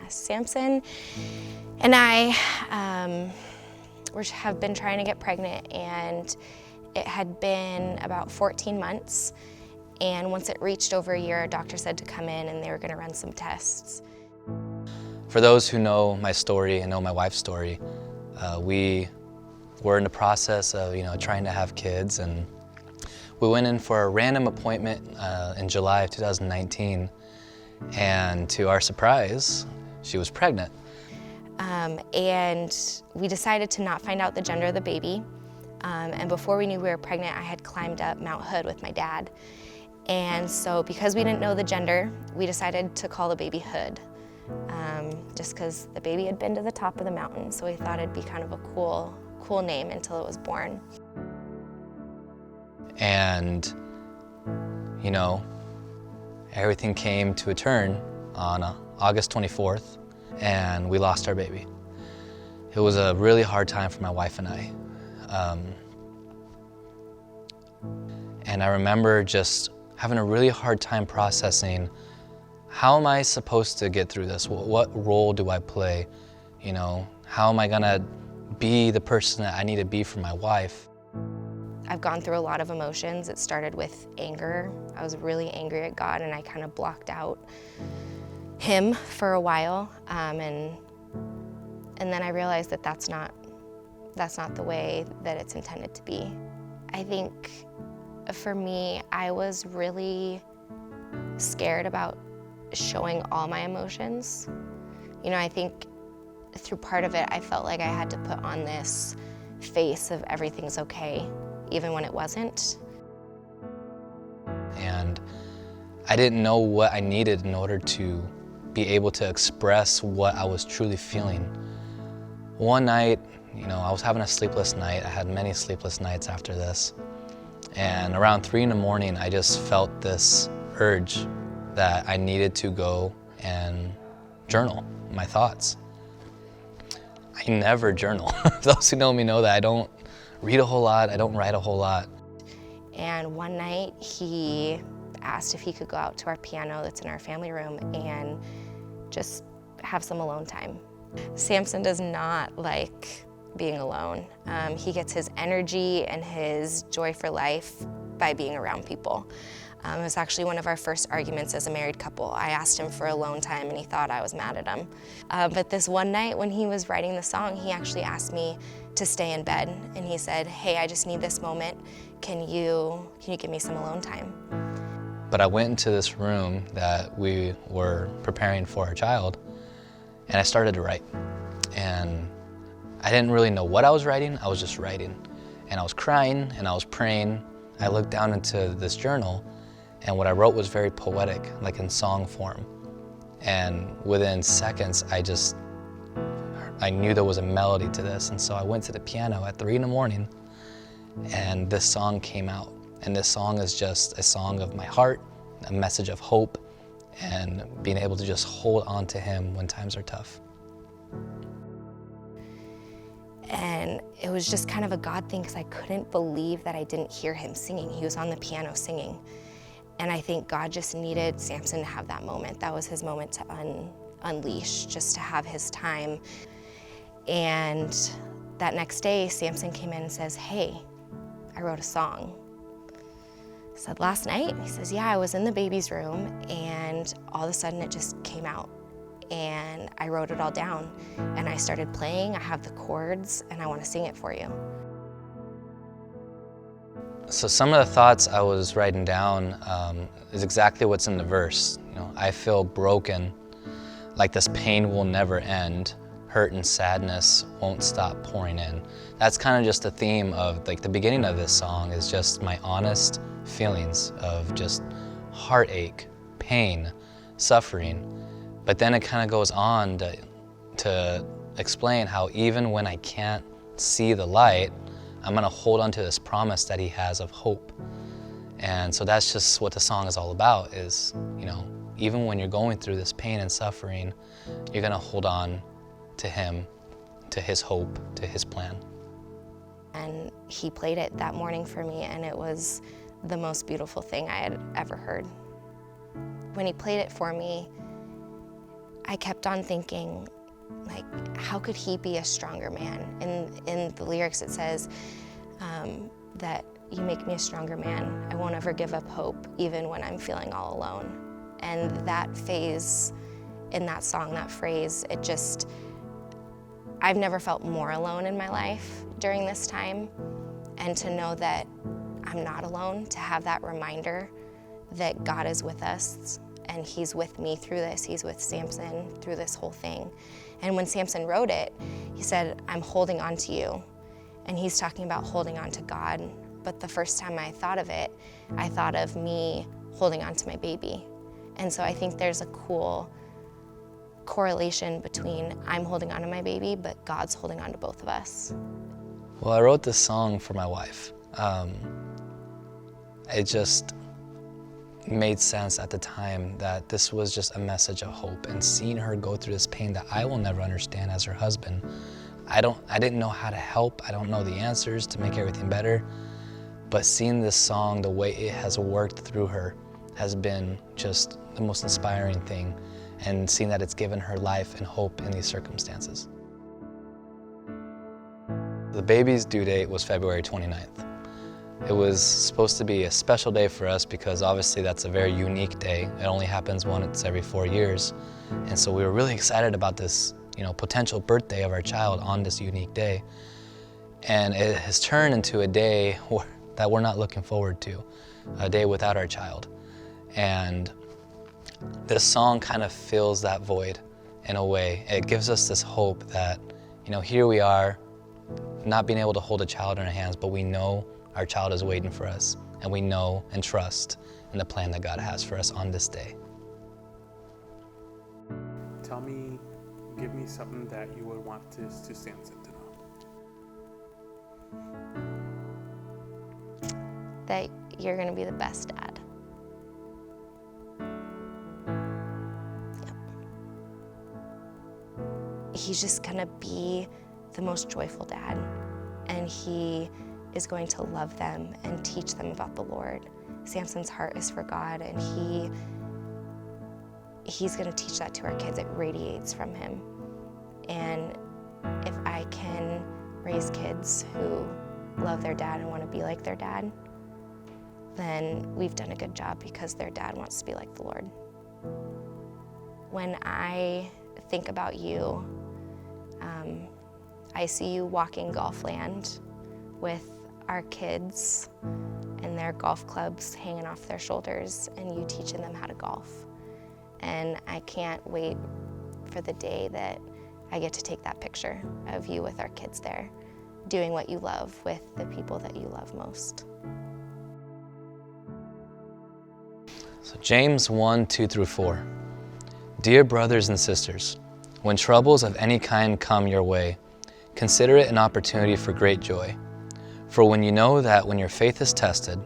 Samson and I have been trying to get pregnant, and it had been about 14 months. And once it reached over a year, a doctor said to come in and they were going to run some tests. For those who know my story and know my wife's story, we were in the process of trying to have kids, and we went in for a random appointment in July of 2019, and to our surprise, she was pregnant. And we decided to not find out the gender of the baby. And before we knew we were pregnant, I had climbed up Mount Hood with my dad. And so because we didn't know the gender, we decided to call the baby Hood, just because the baby had been to the top of the mountain, so we thought it'd be kind of a cool name until it was born. And, everything came to a turn on August 24th, and we lost our baby. It was a really hard time for my wife and I. And I remember just having a really hard time processing, how am I supposed to get through this? What role do I play? How am I gonna be the person that I need to be for my wife? I've gone through a lot of emotions. It started with anger. I was really angry at God, and I kind of blocked out Him for a while. And then I realized that that's not the way that it's intended to be. I think for me, I was really scared about showing all my emotions. I think through part of it, I felt like I had to put on this face of everything's okay, even when it wasn't. And I didn't know what I needed in order to be able to express what I was truly feeling. One night, I was having a sleepless night. I had many sleepless nights after this. And around 3 in the morning, I just felt this urge that I needed to go and journal my thoughts. I never journal. Those who know me know that I don't read a whole lot, I don't write a whole lot. And one night he asked if he could go out to our piano that's in our family room and just have some alone time. Samson does not like being alone. He gets his energy and his joy for life by being around people. It was actually one of our first arguments as a married couple. I asked him for alone time and he thought I was mad at him. But this one night when he was writing the song, he actually asked me to stay in bed, and he said, "Hey, I just need this moment. Can you give me some alone time?" But I went into this room that we were preparing for our child, and I started to write. And I didn't really know what I was writing, I was just writing. And I was crying and I was praying. I looked down into this journal, and what I wrote was very poetic, like in song form. And within seconds, I knew there was a melody to this, and so I went to the piano at 3 in the morning, and this song came out. And this song is just a song of my heart, a message of hope, and being able to just hold on to Him when times are tough. And it was just kind of a God thing, because I couldn't believe that I didn't hear him singing. He was on the piano singing. And I think God just needed Samson to have that moment. That was his moment to unleash, just to have his time. And that next day, Samson came in and says, "Hey, I wrote a song." I said, "Last night?" He says, "Yeah, I was in the baby's room, and all of a sudden it just came out. And I wrote it all down, and I started playing. I have the chords, and I want to sing it for you." So some of the thoughts I was writing down is exactly what's in the verse. I feel broken, like this pain will never end. Hurt and sadness won't stop pouring in. That's kind of just the theme of the beginning of this song, is just my honest feelings of just heartache, pain, suffering. But then it kind of goes on to explain how even when I can't see the light, I'm gonna hold on to this promise that He has of hope. And so that's just what the song is all about, is, even when you're going through this pain and suffering, you're gonna hold on to Him, to His hope, to His plan. And he played it that morning for me, and it was the most beautiful thing I had ever heard. When he played it for me, I kept on thinking, like, how could he be a stronger man? In the lyrics it says that you make me a stronger man. I won't ever give up hope, even when I'm feeling all alone. And that phase in that song, that phrase, I've never felt more alone in my life during this time. And to know that I'm not alone, to have that reminder that God is with us and he's with me through this, he's with Samson through this whole thing. And when Samson wrote it, he said, I'm holding on to you. And he's talking about holding on to God. But the first time I thought of it, I thought of me holding on to my baby. And so I think there's a cool correlation between I'm holding on to my baby, but God's holding on to both of us. Well, I wrote this song for my wife. It just made sense at the time that this was just a message of hope, and seeing her go through this pain that I will never understand as her husband. I didn't know how to help. I don't know the answers to make everything better. But seeing this song, the way it has worked through her, has been just the most inspiring thing. And seeing that it's given her life and hope in these circumstances. The baby's due date was February 29th. It was supposed to be a special day for us because obviously that's a very unique day. It only happens once every 4 years. And so we were really excited about this, potential birthday of our child on this unique day. And it has turned into a day that we're not looking forward to, a day without our child. And this song kind of fills that void in a way. It gives us this hope that, here we are, not being able to hold a child in our hands, but we know our child is waiting for us, and we know and trust in the plan that God has for us on this day. Give me something that you would want to Samson to know. That you're gonna be the best dad. Yep. He's just gonna be the most joyful dad, and he is going to love them and teach them about the Lord. Samson's heart is for God, and he's going to teach that to our kids. It radiates from him. And if I can raise kids who love their dad and want to be like their dad, then we've done a good job, because their dad wants to be like the Lord. When I think about you, I see you walking Golfland with our kids and their golf clubs hanging off their shoulders, and you teaching them how to golf. And I can't wait for the day that I get to take that picture of you with our kids there, doing what you love with the people that you love most. So James 1:2-4. Dear brothers and sisters, when troubles of any kind come your way, consider it an opportunity for great joy. For when you know that when your faith is tested,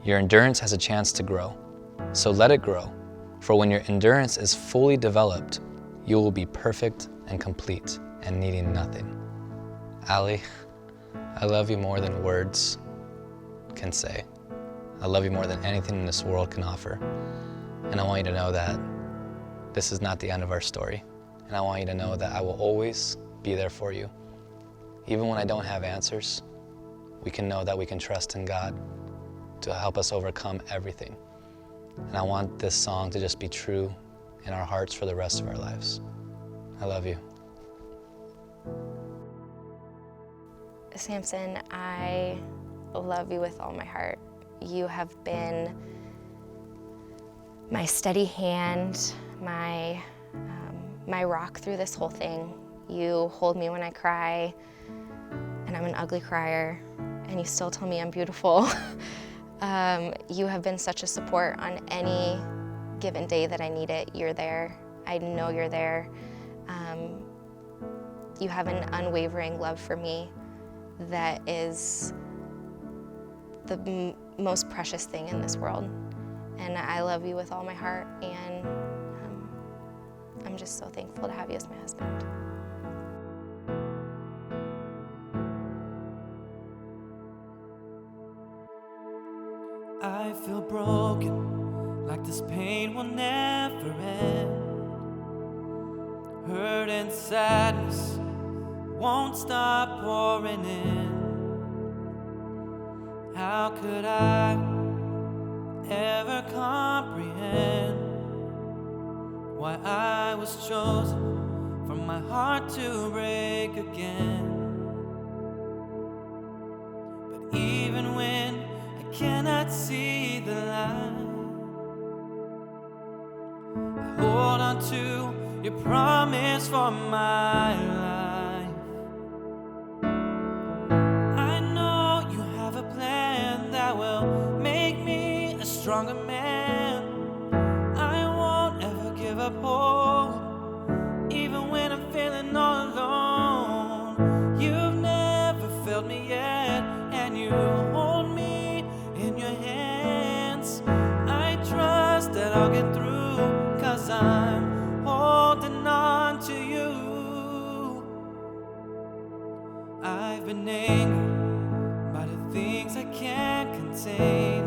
your endurance has a chance to grow. So let it grow. For when your endurance is fully developed, you will be perfect and complete and needing nothing. Allie, I love you more than words can say. I love you more than anything in this world can offer. And I want you to know that this is not the end of our story. And I want you to know that I will always be there for you. Even when I don't have answers, we can know that we can trust in God to help us overcome everything. And I want this song to just be true in our hearts for the rest of our lives. I love you. Samson, I love you with all my heart. You have been my steady hand, my rock through this whole thing. You hold me when I cry, and I'm an ugly crier, and you still tell me I'm beautiful. You have been such a support on any given day that I need it. You're there. I know you're there. You have an unwavering love for me that is the most precious thing in this world. And I love you with all my heart, and I'm just so thankful to have you as my husband. I feel broken, like this pain will never end. hurt and sadness won't stop pouring in. How could I ever comprehend why I was chosen for my heart to break again? But even when I cannot see the light, I hold on to your promise for my life. I know you have a plan that will make me a stronger man. I won't ever give up hope, even when I'm feeling all alone. You've never failed me yet, and you hold me in your hands. I trust that I'll get through, 'cause I'm holding on to you. I've been angered by the things I can't contain.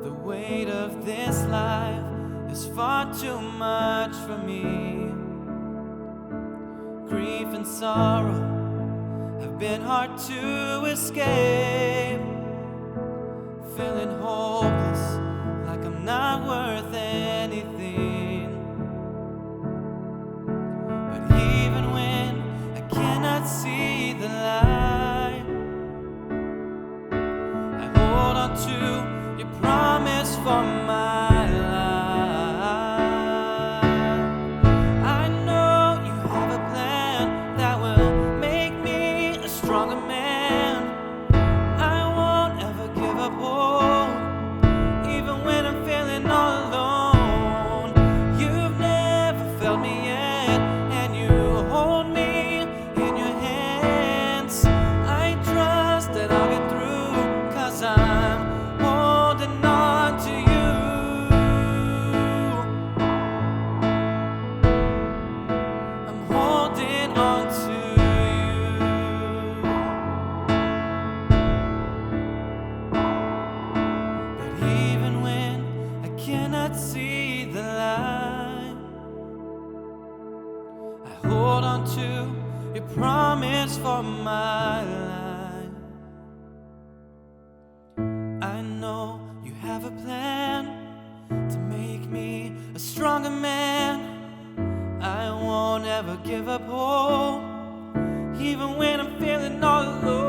The weight of this life is far too much for me. Grief and sorrow have been hard to escape. Feeling hopeless, like I'm not worth anything. But even when I cannot see the light, I hold on to your promise for my life. I know you have a plan that will make me a stronger man. I won't ever give up hope, even when I'm feeling all alone. You've never failed me yet, and you hold me in your hands. I trust that I'll get through, 'cause I'm holding on to you. I'm holding on to you. But even when I cannot see the light, I hold on to your promise for my life. I know you have a plan to make me a stronger man. I won't ever give up hope, even when I'm feeling all alone.